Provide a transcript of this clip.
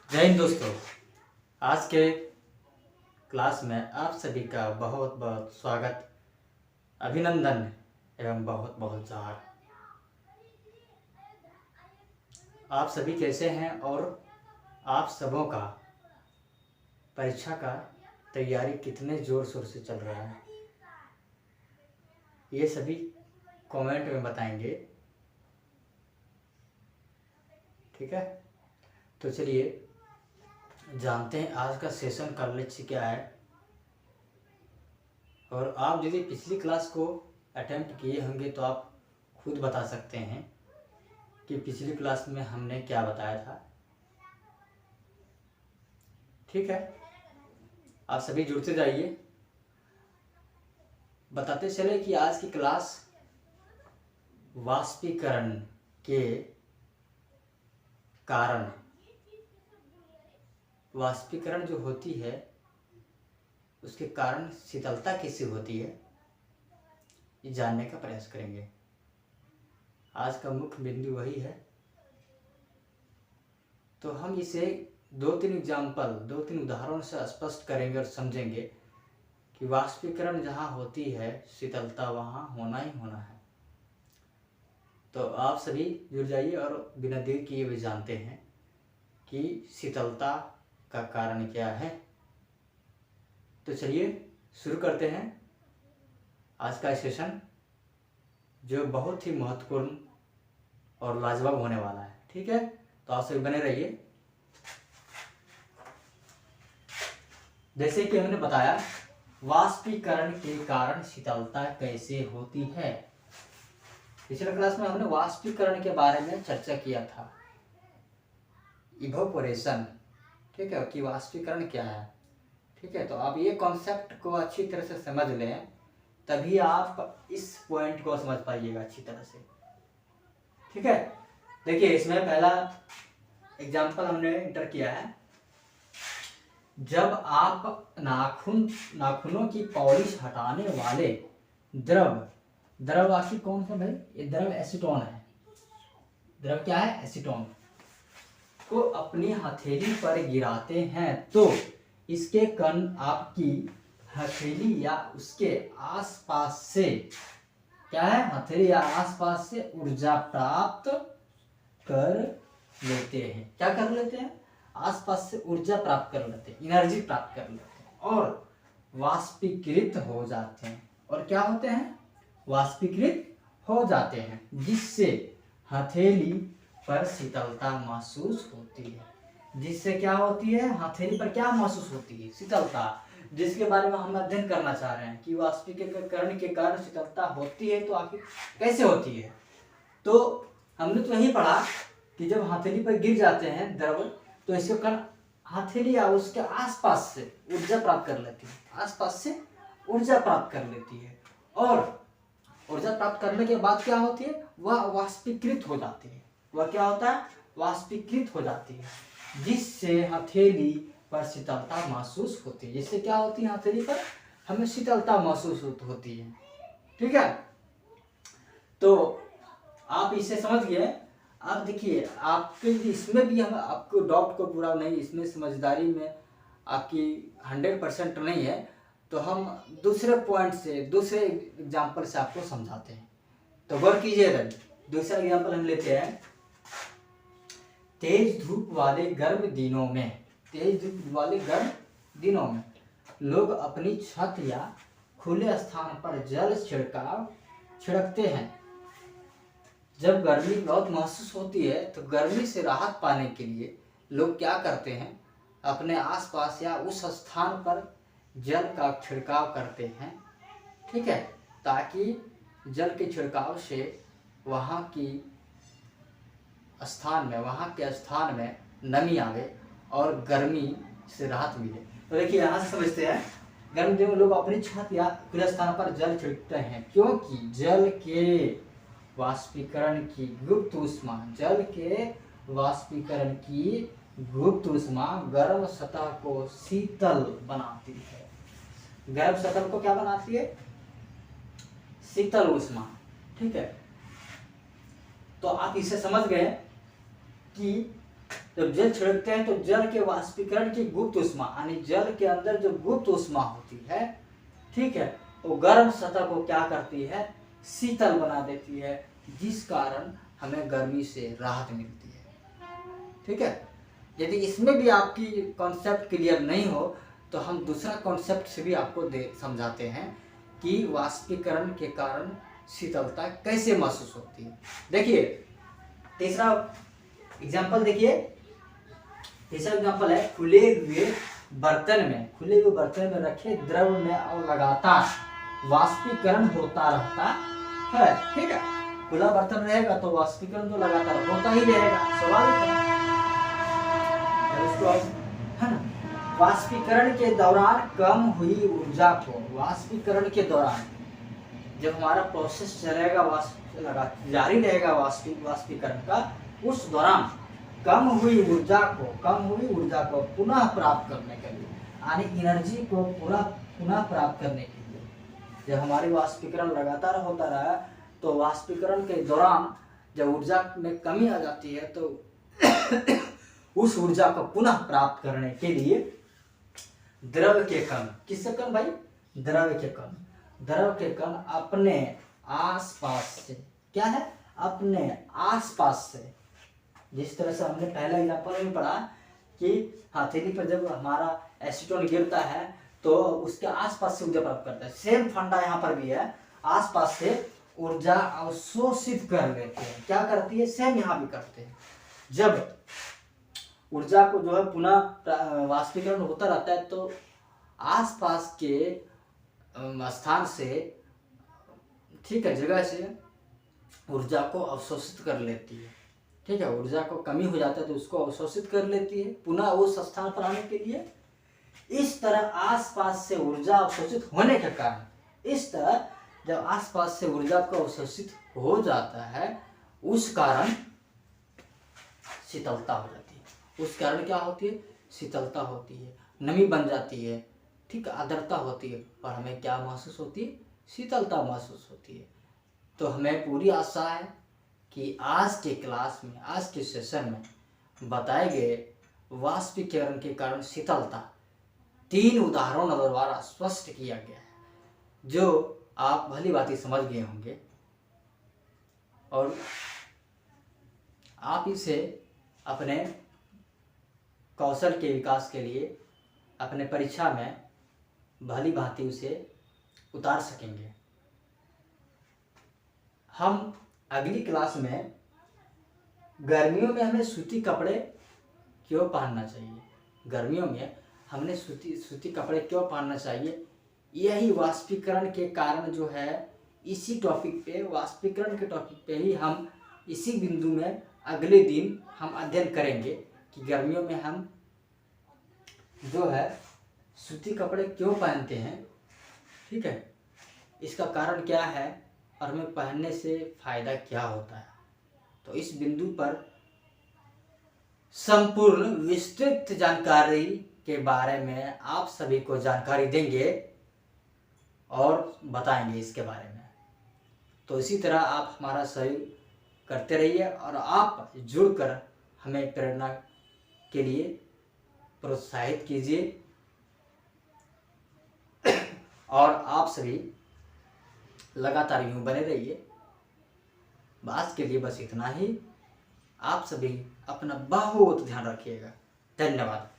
जय हिंद दोस्तों। आज के क्लास में आप सभी का बहुत बहुत स्वागत, अभिनंदन एवं बहुत बहुत जोहार। आप सभी कैसे हैं और आप सबों का परीक्षा का तैयारी कितने ज़ोर शोर से चल रहा है, ये सभी कमेंट में बताएंगे। ठीक है, तो चलिए जानते हैं आज का सेशन का लक्ष्य क्या है। और आप यदि पिछली क्लास को अटेम्प्ट किए होंगे तो आप खुद बता सकते हैं कि पिछली क्लास में हमने क्या बताया था। ठीक है, आप सभी जुड़ते जाइए। बताते चले कि आज की क्लास वाष्पीकरण के कारण, वाष्पीकरण जो होती है उसके कारण शीतलता कैसे होती है, ये जानने का प्रयास करेंगे। आज का मुख्य बिंदु वही है। तो हम इसे दो तीन उदाहरणों से स्पष्ट करेंगे और समझेंगे कि वाष्पीकरण जहाँ होती है शीतलता वहाँ होना ही होना है। तो आप सभी जुड़ जाइए और बिना देर किए हुए जानते हैं कि शीतलता का कारण क्या है। तो चलिए शुरू करते हैं आज का सेशन, जो बहुत ही महत्वपूर्ण और लाजवाब होने वाला है। ठीक है, तो आप सभी बने रहिए। जैसे कि हमने बताया वाष्पीकरण के कारण शीतलता कैसे होती है। पिछले क्लास में हमने वाष्पीकरण के बारे में चर्चा किया था, इवोपोरेशन। ठीक है, कि वाष्पीकरण क्या है। ठीक है, तो आप ये कॉन्सेप्ट को अच्छी तरह से समझ लें, तभी आप इस पॉइंट को समझ पाइएगा अच्छी तरह से। ठीक है, देखिए इसमें पहला एग्जाम्पल हमने इंटर किया है। जब आप नाखूनों की पॉलिश हटाने वाले द्रव आखिर कौन सा भाई, ये द्रव एसीटोन है। द्रव क्या है, एसीटोन को अपनी हथेली पर गिराते हैं तो इसके कण आपकी हथेली या उसके आसपास से क्या है, हथेली या आसपास से ऊर्जा प्राप्त कर लेते हैं। क्या कर लेते हैं, आसपास से ऊर्जा प्राप्त कर लेते हैं, एनर्जी प्राप्त कर लेते हैं और वाष्पीकृत हो जाते हैं। और क्या होते हैं, वाष्पीकृत हो जाते हैं, जिससे हथेली पर शीतलता महसूस होती है। जिससे क्या होती है, हथेली पर क्या महसूस होती है, शीतलता, जिसके बारे में हम अध्ययन करना चाह रहे हैं कि वाष्पीकरण के कारण शीतलता होती है तो आखिर कैसे होती है। तो हमने तो यही पढ़ा कि जब हथेली पर गिर जाते हैं द्रव तो इसके कारण हथेली या उसके आसपास से ऊर्जा प्राप्त कर लेती है, आसपास से ऊर्जा प्राप्त कर लेती है। और ऊर्जा प्राप्त करने के बाद क्या होती है, वह वाष्पीकृत हो जाती है। वह क्या होता है, वाष्पीकृत हो जाती है, जिससे हथेली पर शीतलता महसूस होती है। जिससे क्या होती है, हथेली पर हमें शीतलता महसूस होती है। ठीक है, तो आप इसे समझ गए। आप देखिए आपके इसमें भी हम आपको डाउट को पूरा नहीं, इसमें समझदारी में आपकी 100% नहीं है, तो हम दूसरे पॉइंट से, दूसरे एग्जाम्पल से आपको समझाते हैं। तो गौर कीजिएगा, दूसरा एग्जाम्पल हम लेते हैं। तेज धूप वाले गर्म दिनों में लोग अपनी छत या खुले स्थान पर जल छिड़कते हैं। जब गर्मी बहुत महसूस होती है तो गर्मी से राहत पाने के लिए लोग क्या करते हैं, अपने आसपास या उस स्थान पर जल का छिड़काव करते हैं। ठीक है, ताकि जल के छिड़काव से वहाँ के स्थान में नमी आवे और गर्मी से राहत मिले। तो देखिए यहाँ से समझते हैं, गर्म दिनों में लोग अपनी छत या खुले स्थान पर जल छिड़कते हैं, क्योंकि जल के वाष्पीकरण की गुप्त ऊष्मा गर्म सतह को शीतल बनाती है। गर्म सतह को क्या बनाती है, शीतल ऊष्मा। ठीक है, तो आप इसे समझ गए कि जब जल छिड़कते हैं तो जल के वाष्पीकरण की गुप्त ऊष्मा यानी जल के अंदर जो गुप्त ऊष्मा होती है, ठीक है, वो गर्म सतह को क्या करती है, शीतल बना देती है, जिस कारण हमें गर्मी से राहत मिलती है। ठीक है, यदि इसमें भी आपकी कॉन्सेप्ट क्लियर नहीं हो तो हम दूसरा कॉन्सेप्ट से भी आपको समझाते हैं कि वाष्पीकरण के कारण शीतलता कैसे महसूस होती है। देखिए तीसरा एग्जाम्पल देखिए, तीसरा एग्जाम्पल है खुले हुए बर्तन में रखे द्रव में और लगातार वाष्पीकरण होता रहता है। ठीक है, खुला बर्तन रहेगा तो वाष्पीकरण तो लगातार होता ही रहेगा, स्वाभाविक है ना। वाष्पीकरण के दौरान कम हुई ऊर्जा को, वाष्पीकरण के दौरान जब हमारा प्रोसेस चलेगा, जारी रहेगा वाष्पीकरण का, उस दौरान कम हुई ऊर्जा को पुनः प्राप्त करने के लिए, यानी एनर्जी को पुनः प्राप्त करने के लिए, जब हमारी वाष्पीकरण लगातार होता रहा तो वाष्पीकरण के दौरान जब ऊर्जा में कमी आ जाती है तो उस ऊर्जा को पुनः प्राप्त करने के लिए द्रव के कण, किसके कण भाई, द्रव के कण अपने आसपास से, क्या है, अपने आसपास से, जिस तरह से हमने पहला एग्जांपल में पढ़ा कि हथेली पर जब हमारा एसीटोन गिरता है तो उसके आसपास से ऊर्जा प्राप्त करता है, सेम फंडा यहाँ पर भी है, आसपास से ऊर्जा अवशोषित कर लेते हैं। क्या करती है, सेम यहाँ भी करते हैं। जब ऊर्जा को जो है पुनः वाष्पीकरण होता रहता है तो आसपास के स्थान से, ठीक है, जगह से ऊर्जा को अवशोषित कर लेती है। ठीक है, ऊर्जा को कमी हो जाता है तो उसको अवशोषित कर लेती है पुनः उस स्थान पर आने के लिए। इस तरह आसपास से ऊर्जा अवशोषित होने के कारण, इस तरह जब आसपास से ऊर्जा को अवशोषित हो जाता है उस कारण शीतलता हो जाती है। उस कारण क्या होती है, शीतलता होती है, नमी बन जाती है, ठीक, आर्द्रता होती है और हमें क्या महसूस होती है, शीतलता महसूस होती है। तो हमें पूरी आशा है कि आज के क्लास में, आज के सेशन में बताए गए वाष्पीकरण के कारण शीतलता 3 उदाहरणों द्वारा स्पष्ट किया गया है, जो आप भली भांति समझ गए होंगे और आप इसे अपने कौशल के विकास के लिए अपने परीक्षा में भली भांति उसे उतार सकेंगे। हम अगली क्लास में गर्मियों में हमें सूती कपड़े क्यों पहनना चाहिए, गर्मियों में हमने सूती कपड़े क्यों पहनना चाहिए, यही वाष्पीकरण के कारण जो है, इसी टॉपिक पे, वाष्पीकरण के टॉपिक पे ही हम इसी बिंदु में अगले दिन हम अध्ययन करेंगे कि गर्मियों में हम जो है सूती कपड़े क्यों पहनते हैं। ठीक है, इसका कारण क्या है और हमें पहनने से फायदा क्या होता है। तो इस बिंदु पर संपूर्ण विस्तृत जानकारी के बारे में आप सभी को जानकारी देंगे और बताएंगे इसके बारे में। तो इसी तरह आप हमारा सहयोग करते रहिए और आप जुड़कर हमें प्रेरणा के लिए प्रोत्साहित कीजिए और आप सभी लगातार यूं बने रहिए। आज के लिए बस इतना ही। आप सभी अपना बहुत ध्यान रखिएगा। धन्यवाद।